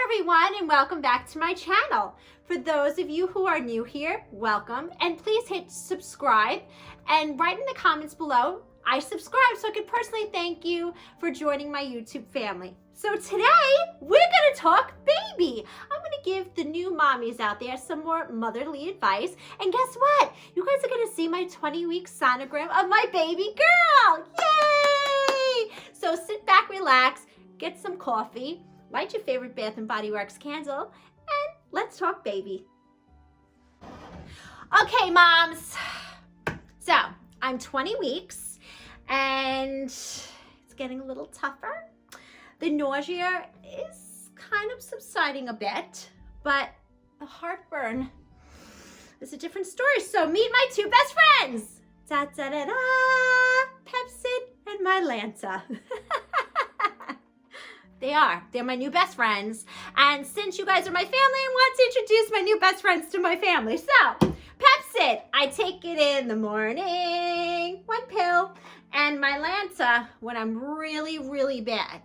everyone, and welcome back to my channel. For those of you who are new here, welcome, and please hit subscribe and write in the comments below, I subscribe, so I can personally thank you for joining my YouTube family. So today, we're gonna talk baby. I'm gonna give the new mommies out there some more motherly advice, and guess what? You guys are gonna see my 20-week sonogram of my baby girl. Yay! So sit back, relax, get some coffee, light your favorite Bath & Body Works candle, and let's talk baby. Okay, moms. So, I'm 20 weeks, and it's getting a little tougher. The nausea is kind of subsiding a bit, but the heartburn is a different story. So meet my two best friends. Da da da da, Pepsid and Mylanta. They're my new best friends. And since you guys are my family, I want to introduce my new best friends to my family. So, Pepsid, I take it in the morning, 1 pill, and Mylanta when I'm really, really bad.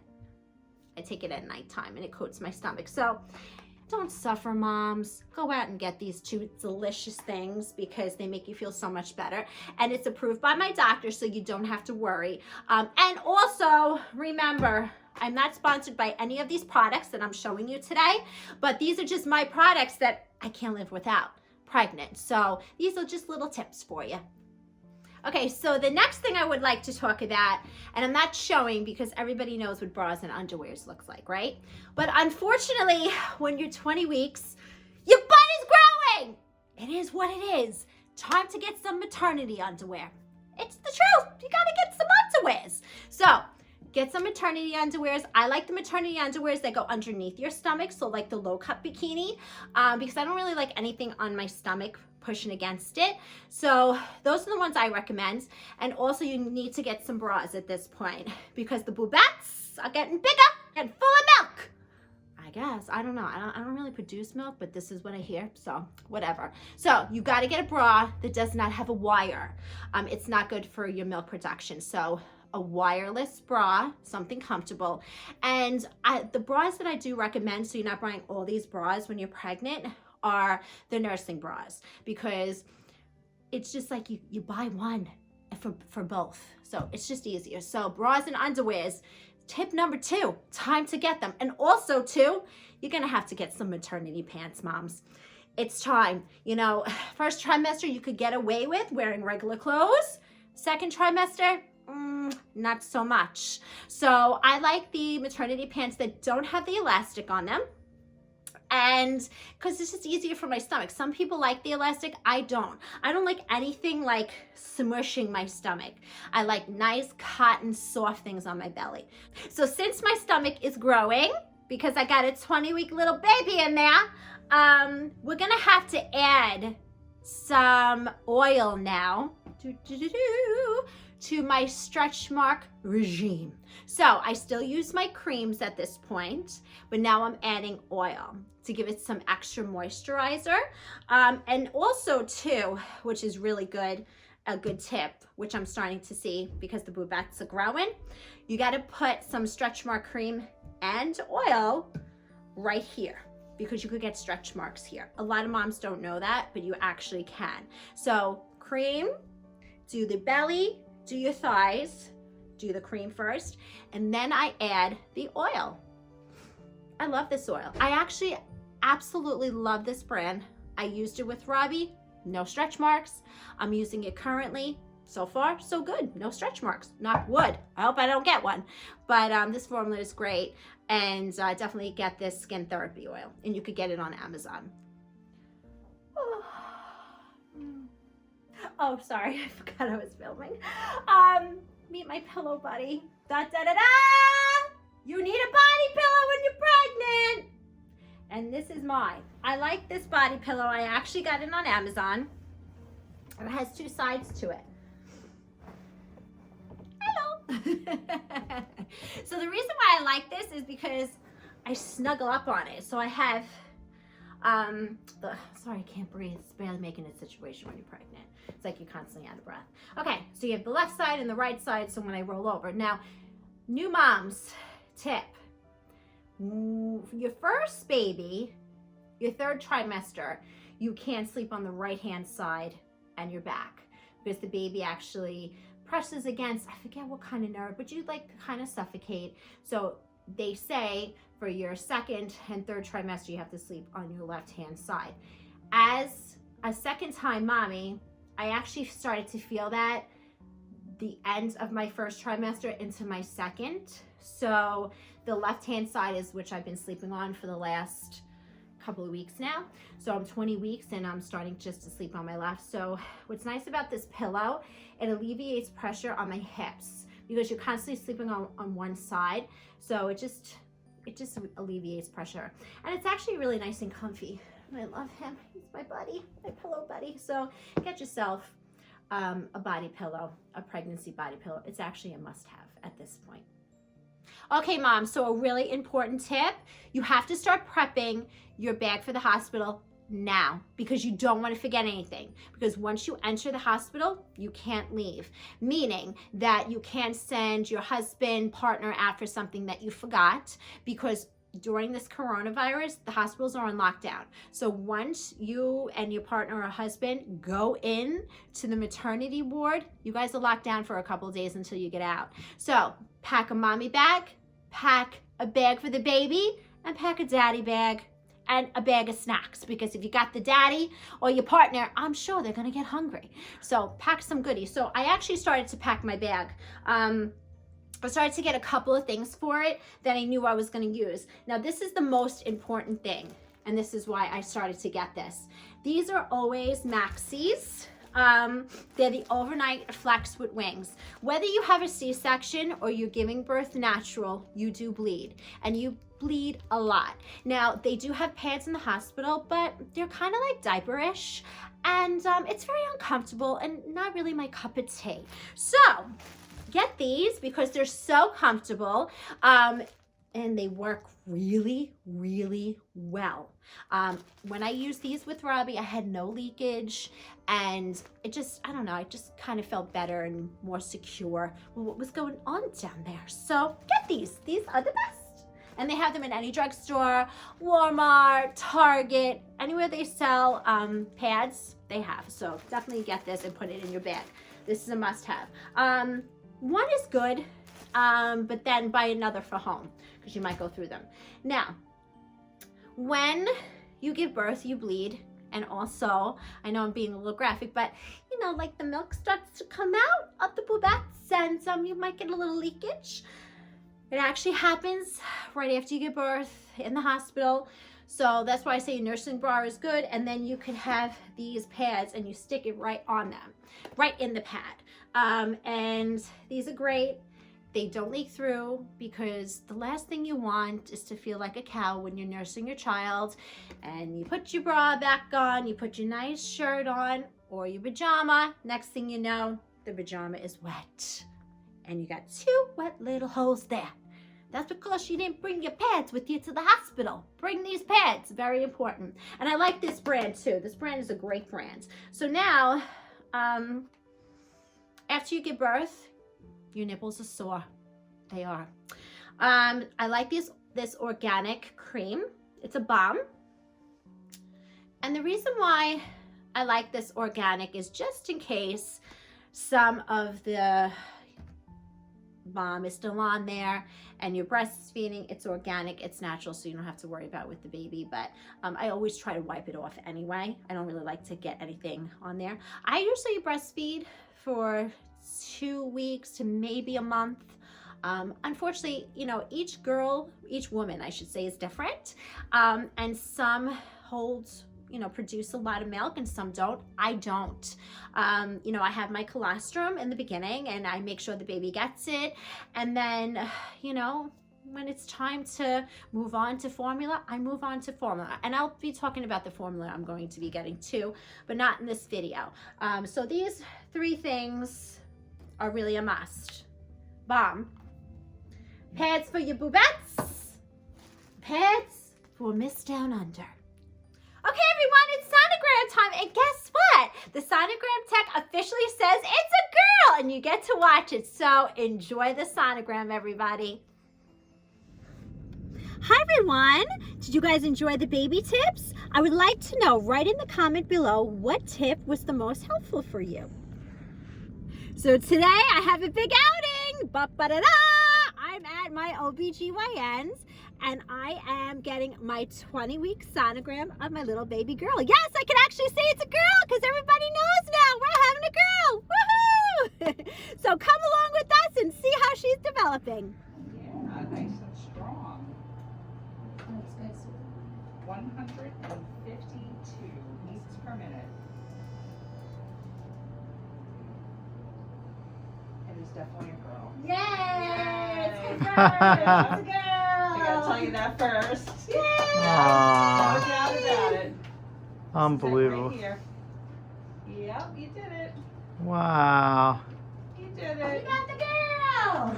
I take it at nighttime and it coats my stomach. So don't suffer, moms. Go out and get these two delicious things because they make you feel so much better. And it's approved by my doctor, so you don't have to worry. And also, remember, I'm not sponsored by any of these products that I'm showing you today, but these are just my products that I can't live without pregnant. So these are just little tips for you. Okay, so the next thing I would like to talk about, and I'm not showing because everybody knows what bras and underwears looks like, right? But unfortunately, when you're 20 weeks, your butt is growing. It is what it is. Time to get some maternity underwear. It's the truth. You gotta get some underwears. So, get some maternity underwears. I like the maternity underwears that go underneath your stomach, so like the low cut bikini, because I don't really like anything on my stomach pushing against it. So those are the ones I recommend. And also you need to get some bras at this point because the boobettes are getting bigger and full of milk. I guess, I don't know. I don't really produce milk, but this is what I hear, so whatever. So you got to get a bra that does not have a wire. It's not good for your milk production. So a wireless bra, something comfortable. And the bras that I do recommend, so you're not buying all these bras when you're pregnant, are the nursing bras, because it's just like you buy one for both. So it's just easier. So bras and underwears, tip number 2, time to get them. And also too, you're gonna have to get some maternity pants, moms. It's time. You know, first trimester you could get away with wearing regular clothes. Second trimester, not so much. So I like the maternity pants that don't have the elastic on them, and because it's just easier for my stomach. Some people like the elastic, I don't like anything like smushing my stomach. I like nice cotton soft things on my belly. So since my stomach is growing, because I got a 20-week little baby in there, we're gonna have to add some oil now to my stretch mark regime. So I still use my creams at this point, but now I'm adding oil to give it some extra moisturizer. And also too, which is really good, a good tip, which I'm starting to see because the boobettes are growing, you gotta put some stretch mark cream and oil right here, because you could get stretch marks here. A lot of moms don't know that, but you actually can. So cream, do the belly, do your thighs, do the cream first, and then I add the oil. I love this oil. I actually absolutely love this brand. I used it with Robbie, no stretch marks. I'm using it currently. So far, so good. No stretch marks. Knock wood. I hope I don't get one. But this formula is great, and definitely get this skin therapy oil, and you could get it on Amazon. Oh, sorry, I forgot I was filming. Meet my pillow buddy. Da da da da! You need a body pillow when you're pregnant! And this is mine. I like this body pillow. I actually got it on Amazon. And it has 2 sides to it. Hello! So the reason why I like this is because I snuggle up on it. So I have, sorry, I can't breathe. It's barely making a situation when you're pregnant. It's like you're constantly out of breath. Okay, so you have the left side and the right side, so when I roll over. Now, new moms, tip. Your first first baby, your third trimester, you can't sleep on the right-hand side and your back because the baby actually presses against, I forget what kind of nerve, but you like kind of suffocate. So they say for your second and third trimester, you have to sleep on your left-hand side. As a second-time mommy, I actually started to feel that the end of my first trimester into my second. So the left-hand side is which I've been sleeping on for the last couple of weeks now. So I'm 20 weeks and I'm starting just to sleep on my left. So what's nice about this pillow, it alleviates pressure on my hips because you're constantly sleeping on one side. So it just alleviates pressure. And it's actually really nice and comfy. I love him. He's my buddy, my pillow buddy. So get yourself a body pillow, a pregnancy body pillow. It's actually a must-have at this point. Okay, mom, so a really important tip, you have to start prepping your bag for the hospital now because you don't want to forget anything. Because once you enter the hospital, you can't leave. Meaning that you can't send your husband, partner out for something that you forgot because during this coronavirus, the hospitals are on lockdown. So once you and your partner or husband go in to the maternity ward, you guys are locked down for a couple of days until you get out. So pack a mommy bag, pack a bag for the baby, and pack a daddy bag and a bag of snacks, because if you got the daddy or your partner, I'm sure they're gonna get hungry. So pack some goodies. So I actually started to pack my bag. I started to get a couple of things for it that I knew I was going to use. Now, this is the most important thing, and this is why I started to get this. These are always maxis. They're the overnight flex with wings. Whether you have a C-section or you're giving birth natural, you do bleed, and you bleed a lot. Now, they do have pads in the hospital, but they're kind of like diaper-ish, and it's very uncomfortable and not really my cup of tea. So get these because they're so comfortable and they work really, really well. When I used these with Robbie, I had no leakage and it just, I don't know, I just kind of felt better and more secure with what was going on down there. So get these. These are the best. And they have them in any drugstore, Walmart, Target, anywhere they sell pads, they have. So definitely get this and put it in your bag. This is a must-have. One is good, but then buy another for home because you might go through them. Now, when you give birth, you bleed. And also, I know I'm being a little graphic, but you know, like the milk starts to come out of the bubettes and you might get a little leakage. It actually happens right after you give birth in the hospital. So that's why I say nursing bra is good. And then you can have these pads and you stick it right on them, right in the pad. And these are great. They don't leak through because the last thing you want is to feel like a cow when you're nursing your child and you put your bra back on, you put your nice shirt on or your pajama. Next thing you know, the pajama is wet and you got 2 wet little holes there. That's because you didn't bring your pads with you to the hospital. Bring these pads, very important. And I like this brand too. This brand is a great brand. So now, after you give birth, your nipples are sore. They are. I like this organic cream. It's a balm. And the reason why I like this organic is just in case some of the balm is still on there and you're breastfeeding, it's organic, it's natural, so you don't have to worry about with the baby. But I always try to wipe it off anyway. I don't really like to get anything on there. I usually breastfeed for 2 weeks to maybe a month. Unfortunately, you know, each woman, I should say, is different. And some holds, you know, produce a lot of milk and some don't. I don't. You know, I have my colostrum in the beginning and I make sure the baby gets it. And then, you know, when it's time to move on to formula, I move on to formula. And I'll be talking about the formula I'm going to be getting too, but not in this video. So these 3 things are really a must. Balm, pads for your bubettes, pads for Miss Down Under. Okay, everyone, it's sonogram time, and guess what? The sonogram tech officially says it's a girl, and you get to watch it. So enjoy the sonogram, everybody. Hi, everyone. Did you guys enjoy the baby tips? I would like to know, write in the comment below, what tip was the most helpful for you. So today I have a big outing. Ba-ba-da-da! I'm at my OBGYN's and I am getting my 20-week sonogram of my little baby girl. Yes, I can actually say it's a girl because everybody knows now we're having a girl. Woohoo! So come along with us and see how she's developing. Yeah, nice and strong. 152 beats per minute. It is definitely a girl. Yay! It's Yay. confirmed. It's a girl. I gotta tell you that first. Yay! No doubt about it. Unbelievable. Right here. Yep, you did it. Wow. You did You it. got the girl.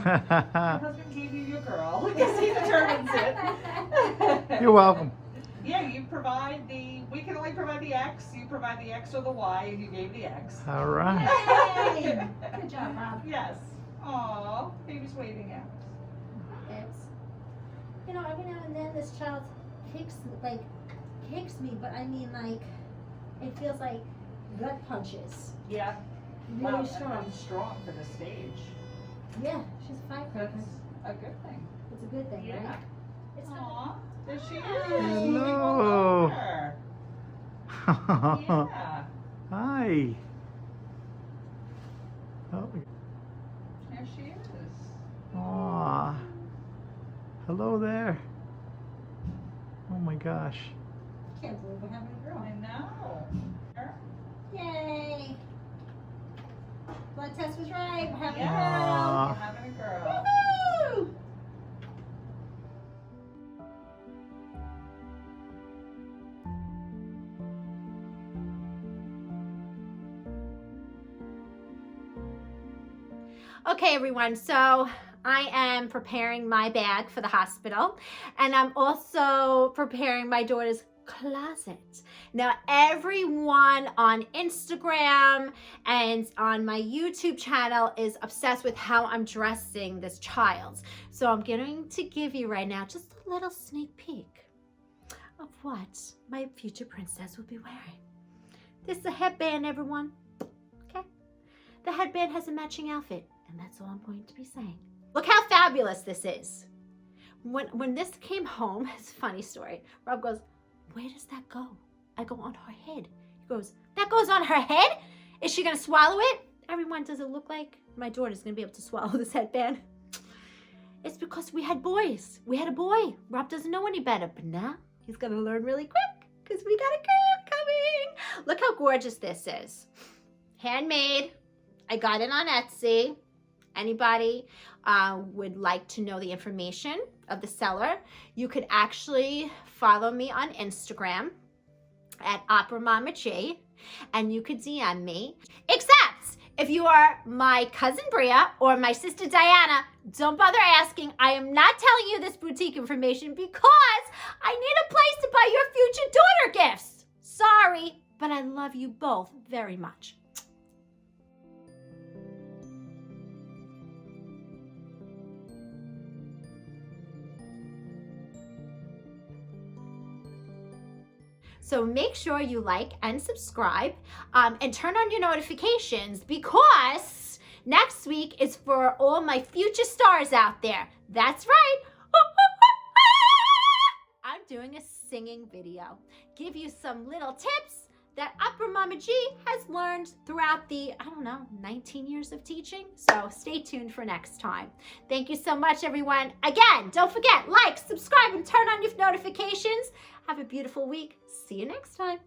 Your husband gave you your girl. Because he determines it. You're welcome. Yeah, you provide we can only provide the X. You provide the X or the Y, and you gave the X. All right. Yay! Good job, Rob. Yes. Aw, baby's waving at us. It's, you know, every now and then this child kicks me, but I mean, like, it feels like gut punches. Yeah. Really Wow, strong. and strong for the stage. Yeah, she's a firecracker. That's a good thing. It's a good thing, Yeah. right? It's not. Aw, there she is. Hello. Yeah. Hi. Oh, There she is. aw. Hello there. Oh my gosh. I can't believe we're having a girl. I know. Her? Yay! Blood test was right. We're having Yeah. a You're having a girl. girl. Woohoo! Okay, everyone, so I am preparing my bag for the hospital, and I'm also preparing my daughter's closet. Now, everyone on Instagram and on my YouTube channel is obsessed with how I'm dressing this child. So I'm going to give you right now just a little sneak peek of what my future princess will be wearing. This is a headband, everyone. Okay? The headband has a matching outfit. And that's all I'm going to be saying. Look how fabulous this is. When this came home, it's a funny story. Rob goes, where does that go? I go, on her head. He goes, that goes on her head? Is she gonna swallow it? Everyone, does it look like my daughter's gonna be able to swallow this headband? It's because we had boys. We had a boy. Rob doesn't know any better, but now he's gonna learn really quick because we got a girl coming. Look how gorgeous this is. Handmade. I got it on Etsy. Anybody would like to know the information of the seller, you could actually follow me on Instagram at Opera Mama G, and you could DM me. Except if you are my cousin Bria or my sister Diana, don't bother asking. I am not telling you this boutique information because I need a place to buy your future daughter gifts. Sorry, but I love you both very much. So make sure you like and subscribe and turn on your notifications because next week is for all my future stars out there. That's right. I'm doing a singing video. Give you some little tips that Opera Mama G has learned throughout the, 19 years of teaching. So stay tuned for next time. Thank you so much, everyone. Again, don't forget, like, subscribe, and turn on your notifications. Have a beautiful week. See you next time.